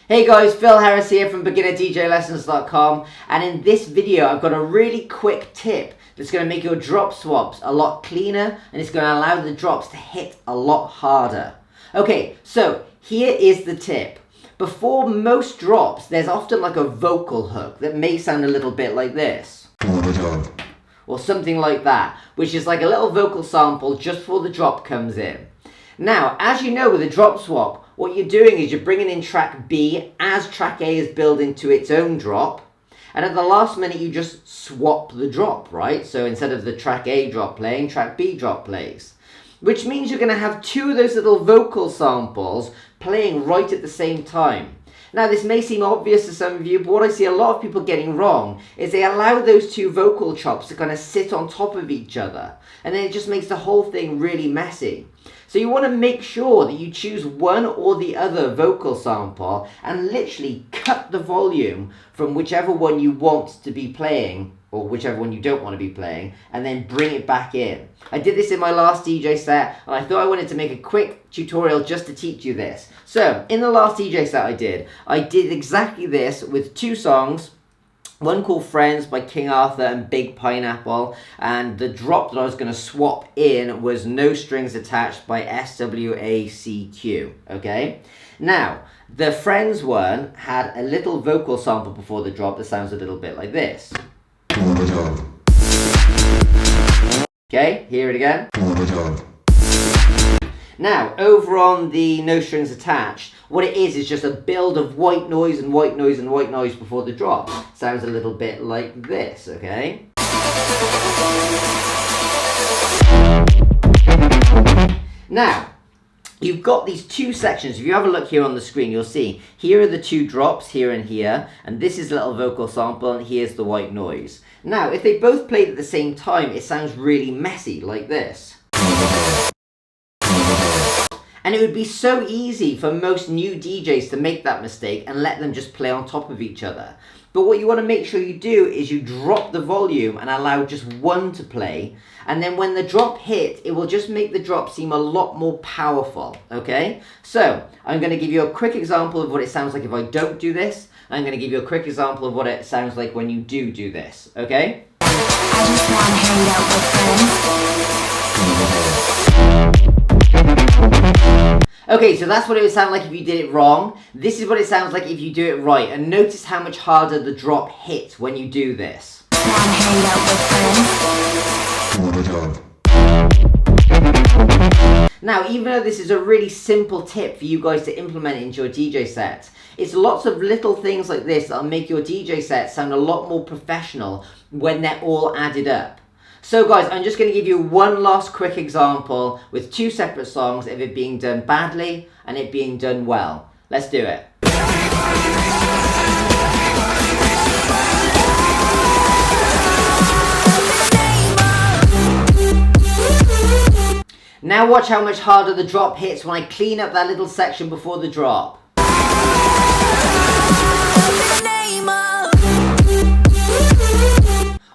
Hey guys, Phil Harris here from beginnerdjlessons.com, and in this video I've got a really quick tip that's going to make your drop swaps a lot cleaner, and it's going to allow the drops to hit a lot harder. Okay, so here is the tip. Before most drops, there's often like a vocal hook that may sound a little bit like this. Or something like that, which is like a little vocal sample just before the drop comes in. Now, as you know with a drop swap, what you're doing is you're bringing in track B as track A is building to its own drop, and at the last minute you just swap the drop, right? So instead of the track A drop playing, track B drop plays. Which means you're going to have two of those little vocal samples playing right at the same time. Now this may seem obvious to some of you, but what I see a lot of people getting wrong is they allow those two vocal chops to kind of sit on top of each other, and then it just makes the whole thing really messy. So you want to make sure that you choose one or the other vocal sample and literally cut the volume from whichever one you want to be playing or whichever one you don't want to be playing, and then bring it back in. I did this in my last DJ set, and I thought I wanted to make a quick tutorial just to teach you this. So in the last DJ set I did exactly this with two songs. One called Friends by King Arthur and Big Pineapple, and the drop that I was going to swap in was No Strings Attached by SWACQ, okay? Now, the Friends one had a little vocal sample before the drop that sounds a little bit like this. Okay, hear it again. Now, over on the No Strings Attached, what it is just a build of white noise and white noise and white noise before the drop. Sounds a little bit like this, okay? Now, you've got these two sections. If you have a look here on the screen, you'll see here are the two drops, here and here, and this is a little vocal sample, and here's the white noise. Now, if they both played at the same time, it sounds really messy, like this. And it would be so easy for most new DJs to make that mistake and let them just play on top of each other. But what you want to make sure you do is you drop the volume and allow just one to play. And then when the drop hits, it will just make the drop seem a lot more powerful, okay? So, I'm going to give you a quick example of what it sounds like if I don't do this. I'm going to give you a quick example of what it sounds like when you do this, okay? I just want to hang out with friends. Okay, so that's what it would sound like if you did it wrong. This is what it sounds like if you do it right. And notice how much harder the drop hits when you do this. Now, even though this is a really simple tip for you guys to implement into your DJ sets, it's lots of little things like this that'll make your DJ set sound a lot more professional when they're all added up. So guys, I'm just going to give you one last quick example with two separate songs of it being done badly and it being done well. Let's do it. Now watch how much harder the drop hits when I clean up that little section before the drop.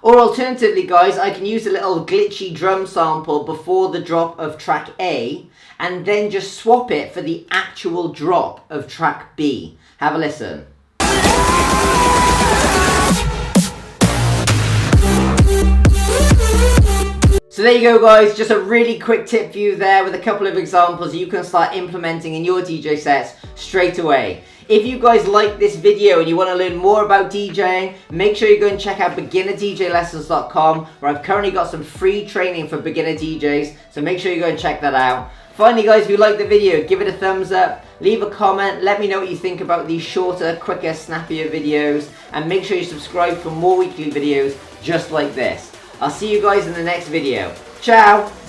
Or alternatively guys, I can use a little glitchy drum sample before the drop of track A and then just swap it for the actual drop of track B. Have a listen. So there you go guys, just a really quick tip for you there with a couple of examples you can start implementing in your DJ sets straight away. If you guys like this video and you want to learn more about DJing, make sure you go and check out beginnerdjlessons.com, where I've currently got some free training for beginner DJs, so make sure you go and check that out. Finally guys, if you like the video, give it a thumbs up, leave a comment, let me know what you think about these shorter, quicker, snappier videos, and make sure you subscribe for more weekly videos just like this. I'll see you guys in the next video. Ciao!